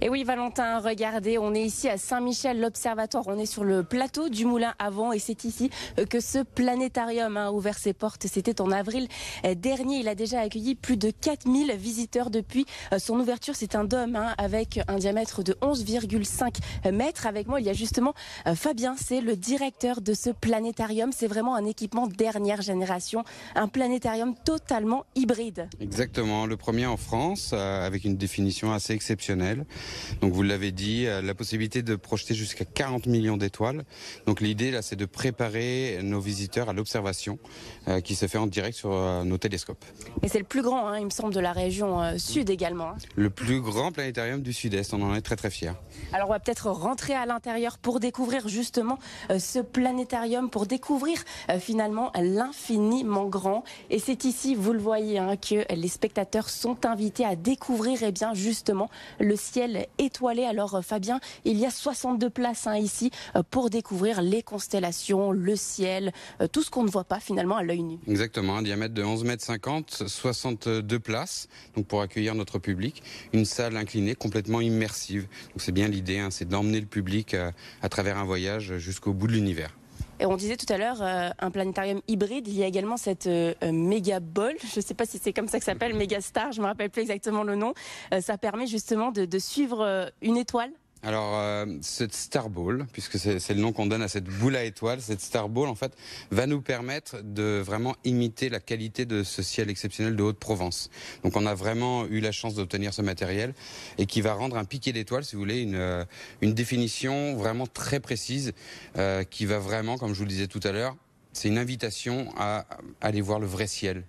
Et oui, Valentin, regardez, on est ici à Saint-Michel, l'Observatoire. On est sur le plateau du Moulin à Vent et c'est ici que ce planétarium a ouvert ses portes. C'était en avril dernier. Il a déjà accueilli plus de 4000 visiteurs depuis son ouverture. C'est un dôme avec un diamètre de 11,5 mètres. Avec moi, il y a justement Fabien, c'est le directeur de ce planétarium. C'est vraiment un équipement dernière génération, un planétarium totalement hybride. Exactement, le premier en France, avec une définition assez exceptionnelle. Donc vous l'avez dit, la possibilité de projeter jusqu'à 40 millions d'étoiles. Donc l'idée là, c'est de préparer nos visiteurs à l'observation qui se fait en direct sur nos télescopes. Et c'est le plus grand, il me semble, de la région sud également. Le plus grand planétarium du Sud-Est, on en est très très fiers. Alors on va peut-être rentrer à l'intérieur pour découvrir justement ce planétarium, pour découvrir finalement l'infiniment grand. Et c'est ici, vous le voyez, que les spectateurs sont invités à découvrir bien justement le ciel étoilé. Alors Fabien, il y a 62 places ici pour découvrir les constellations, le ciel, tout ce qu'on ne voit pas finalement à l'œil nu. Exactement, un diamètre de 11,50 m, 62 places donc pour accueillir notre public. Une salle inclinée complètement immersive. Donc c'est bien l'idée, c'est d'emmener le public à travers un voyage jusqu'au bout de l'univers. Et on disait tout à l'heure, un planétarium hybride, il y a également cette méga ball, je ne sais pas si c'est comme ça que ça s'appelle, méga star, je ne me rappelle plus exactement le nom. Ça permet justement de suivre une étoile. Alors, cette Star Ball, puisque c'est le nom qu'on donne à cette boule à étoiles, cette Star Ball, en fait, va nous permettre de vraiment imiter la qualité de ce ciel exceptionnel de Haute-Provence. Donc, on a vraiment eu la chance d'obtenir ce matériel et qui va rendre un piqué d'étoiles, si vous voulez, une définition vraiment très précise qui va vraiment, comme je vous le disais tout à l'heure, c'est une invitation à aller voir le vrai ciel.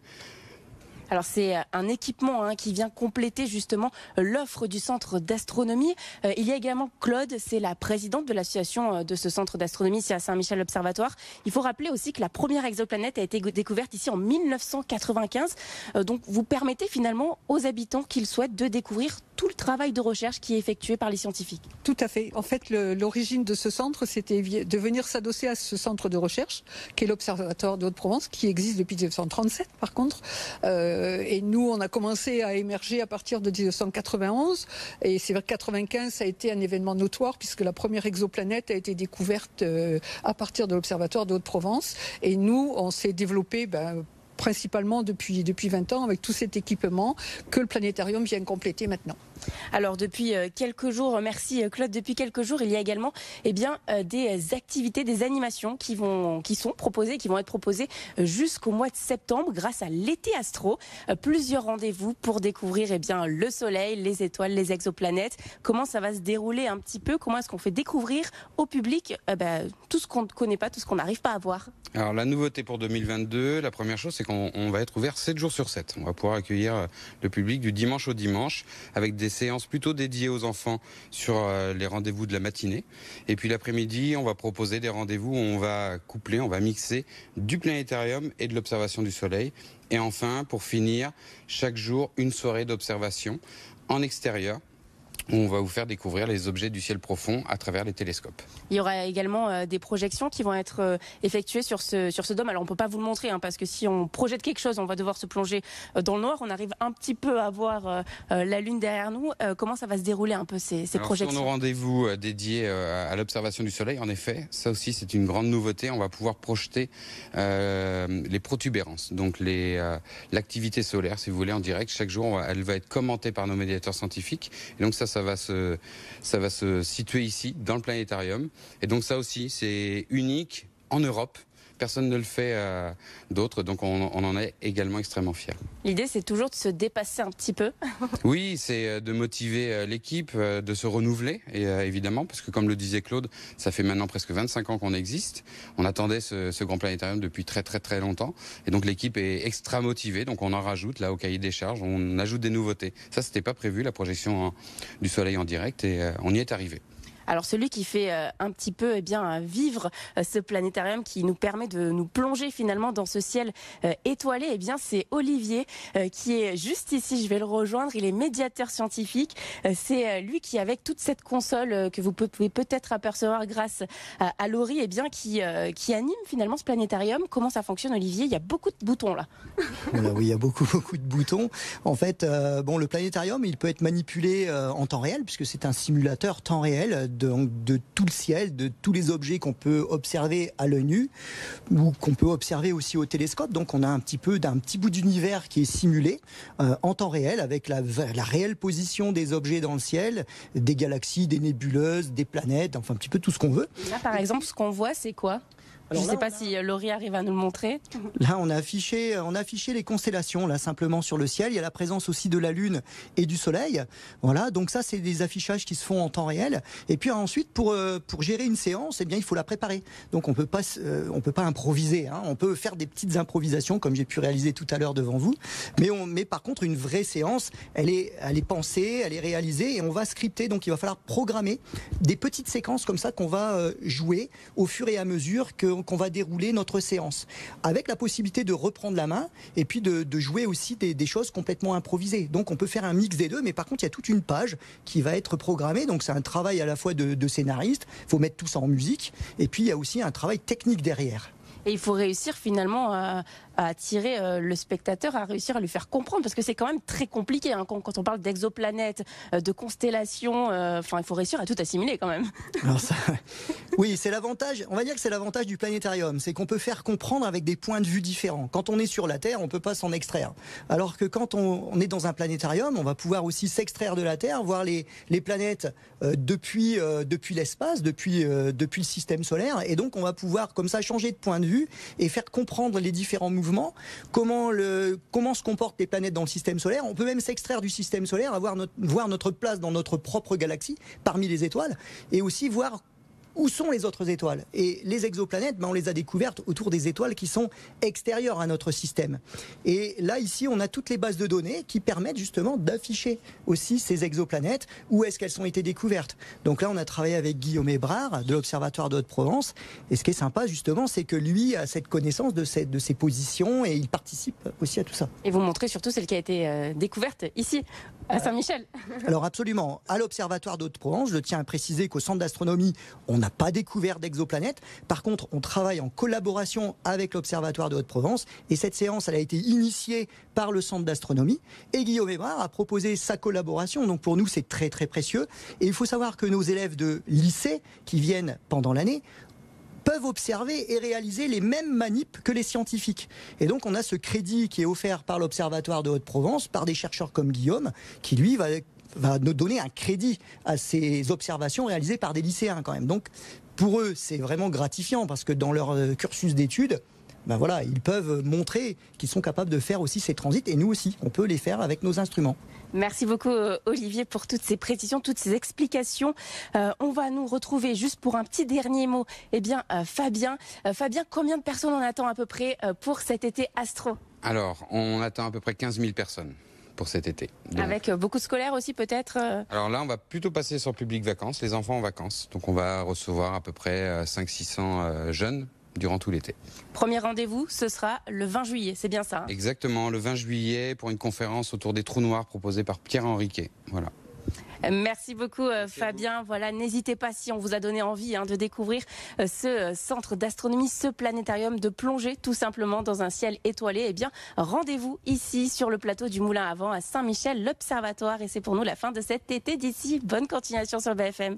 Alors c'est un équipement qui vient compléter justement l'offre du centre d'astronomie. Il y a également Claude, c'est la présidente de l'association de ce centre d'astronomie ici à Saint-Michel l'Observatoire. Il faut rappeler aussi que la première exoplanète a été découverte ici en 1995. Donc vous permettez finalement aux habitants qu'ils souhaitent de découvrir tout le travail de recherche qui est effectué par les scientifiques. Tout à fait. En fait, l'origine de ce centre, c'était de venir s'adosser à ce centre de recherche, qui est l'Observatoire de Haute-Provence, qui existe depuis 1937 par contre. Et nous, on a commencé à émerger à partir de 1991. Et c'est vers 1995, ça a été un événement notoire, puisque la première exoplanète a été découverte à partir de l'Observatoire de Haute-Provence. Et nous, on s'est développé principalement depuis 20 ans avec tout cet équipement que le planétarium vient compléter maintenant. Alors depuis quelques jours, merci Claude, depuis quelques jours il y a également des activités, des animations qui vont être proposées jusqu'au mois de septembre grâce à l'été astro. Plusieurs rendez-vous pour découvrir le soleil, les étoiles, les exoplanètes. Comment ça va se dérouler un petit peu? Comment est-ce qu'on fait découvrir au public tout ce qu'on ne connaît pas, tout ce qu'on n'arrive pas à voir? Alors la nouveauté pour 2022, la première chose c'est qu'on va être ouvert 7 jours sur 7. On va pouvoir accueillir le public du dimanche au dimanche avec des séances plutôt dédiées aux enfants sur les rendez-vous de la matinée. Et puis l'après-midi, on va proposer des rendez-vous où on va coupler, on va mixer du planétarium et de l'observation du soleil. Et enfin, pour finir, chaque jour, une soirée d'observation en extérieur, où on va vous faire découvrir les objets du ciel profond à travers les télescopes. Il y aura également des projections qui vont être effectuées sur ce dôme. Alors on ne peut pas vous le montrer parce que si on projette quelque chose, on va devoir se plonger dans le noir. On arrive un petit peu à voir la Lune derrière nous. Comment ça va se dérouler un peu ces projections? Sur nos rendez-vous dédiés à l'observation du soleil, en effet, ça aussi c'est une grande nouveauté. On va pouvoir projeter les protubérances, donc l'activité solaire, si vous voulez, en direct. Chaque jour, elle va être commentée par nos médiateurs scientifiques. Et donc ça va se situer ici, dans le planétarium. Et donc ça aussi, c'est unique en Europe. Personne ne le fait d'autre, donc on en est également extrêmement fiers. L'idée, c'est toujours de se dépasser un petit peu. Oui, c'est de motiver l'équipe, de se renouveler, et, évidemment, parce que comme le disait Claude, ça fait maintenant presque 25 ans qu'on existe. On attendait ce grand planétarium depuis très très très longtemps, et donc l'équipe est extra motivée, donc on en rajoute là au cahier des charges, on ajoute des nouveautés. Ça, c'était pas prévu, la projection du soleil en direct, et on y est arrivé. Alors celui qui fait un petit peu vivre ce planétarium qui nous permet de nous plonger finalement dans ce ciel étoilé, c'est Olivier qui est juste ici, je vais le rejoindre, il est médiateur scientifique, c'est lui qui avec toute cette console que vous pouvez peut-être apercevoir grâce à Laurie, qui anime finalement ce planétarium. Comment ça fonctionne, Olivier? Il y a beaucoup de boutons là. Voilà, oui, il y a beaucoup de boutons. En fait, le planétarium, il peut être manipulé en temps réel puisque c'est un simulateur temps réel de tout le ciel, de tous les objets qu'on peut observer à l'œil nu ou qu'on peut observer aussi au télescope. Donc on a un petit bout d'univers qui est simulé en temps réel avec la réelle position des objets dans le ciel, des galaxies, des nébuleuses, des planètes, enfin un petit peu tout ce qu'on veut. Là, par exemple, ce qu'on voit, c'est quoi? Je ne sais pas si Laurie arrive à nous le montrer. Là, on a affiché les constellations, là, simplement sur le ciel. Il y a la présence aussi de la Lune et du Soleil. Voilà, donc ça, c'est des affichages qui se font en temps réel. Et puis ensuite, pour gérer une séance, il faut la préparer. Donc on peut pas improviser. On peut faire des petites improvisations, comme j'ai pu réaliser tout à l'heure devant vous. Mais par contre, une vraie séance, elle est pensée, elle est réalisée, et on va scripter. Donc il va falloir programmer des petites séquences comme ça qu'on va jouer au fur et à mesure qu'on va dérouler notre séance, avec la possibilité de reprendre la main et puis de jouer aussi des choses complètement improvisées. Donc on peut faire un mix des deux, mais par contre il y a toute une page qui va être programmée, donc c'est un travail à la fois de scénariste, il faut mettre tout ça en musique, et puis il y a aussi un travail technique derrière. Et il faut réussir finalement à attirer le spectateur, à réussir à lui faire comprendre, parce que c'est quand même très compliqué quand on parle d'exoplanètes, de constellations, il faut réussir à tout assimiler quand même. Alors ça, oui, c'est l'avantage, on va dire que c'est l'avantage du planétarium, c'est qu'on peut faire comprendre avec des points de vue différents. Quand on est sur la Terre, on ne peut pas s'en extraire. Alors que quand on est dans un planétarium, on va pouvoir aussi s'extraire de la Terre, voir les planètes depuis l'espace, depuis le système solaire, et donc on va pouvoir comme ça changer de point de vue et faire comprendre les différents mouvements, comment se comportent les planètes dans le système solaire. On peut même s'extraire du système solaire, voir notre place dans notre propre galaxie, parmi les étoiles, et aussi voir où sont les autres étoiles. Et les exoplanètes, on les a découvertes autour des étoiles qui sont extérieures à notre système. Et là, ici, on a toutes les bases de données qui permettent justement d'afficher aussi ces exoplanètes, où est-ce qu'elles ont été découvertes. Donc là, on a travaillé avec Guillaume Hébrard de l'Observatoire de Haute-Provence. Et ce qui est sympa, justement, c'est que lui a cette connaissance de ses positions et il participe aussi à tout ça. Et vous montrez surtout celle qui a été découverte ici, à Saint-Michel. Alors absolument, à l'Observatoire de Haute-Provence, je tiens à préciser qu'au Centre d'astronomie, on n'a pas découvert d'exoplanètes. Par contre, on travaille en collaboration avec l'Observatoire de Haute-Provence, et cette séance, elle a été initiée par le Centre d'astronomie, et Guillaume Hébrard a proposé sa collaboration. Donc pour nous, c'est très très précieux. Et il faut savoir que nos élèves de lycée qui viennent pendant l'année peuvent observer et réaliser les mêmes manips que les scientifiques. Et donc on a ce crédit qui est offert par l'Observatoire de Haute-Provence, par des chercheurs comme Guillaume, qui lui va nous donner un crédit à ces observations réalisées par des lycéens quand même. Donc pour eux, c'est vraiment gratifiant parce que dans leur cursus d'études, ils peuvent montrer qu'ils sont capables de faire aussi ces transits, et nous aussi, on peut les faire avec nos instruments. Merci beaucoup Olivier pour toutes ces précisions, toutes ces explications. On va nous retrouver juste pour un petit dernier mot. Fabien, combien de personnes on attend à peu près pour cet été Astro? Alors, on attend à peu près 15 000 personnes pour cet été. Donc, avec beaucoup de scolaires aussi peut-être Alors là, on va plutôt passer sur le public vacances, les enfants en vacances. Donc on va recevoir à peu près 500-600 jeunes durant tout l'été. Premier rendez-vous, ce sera le 20 juillet, c'est bien ça hein? Exactement, le 20 juillet pour une conférence autour des trous noirs proposée par Pierre Henriquet. Voilà. Merci beaucoup Fabien. Voilà, n'hésitez pas, si on vous a donné envie de découvrir ce centre d'astronomie, ce planétarium, de plonger tout simplement dans un ciel étoilé, rendez-vous ici sur le plateau du Moulin à Vent à Saint-Michel, l'Observatoire. Et c'est pour nous la fin de cet été d'ici. Bonne continuation sur BFM.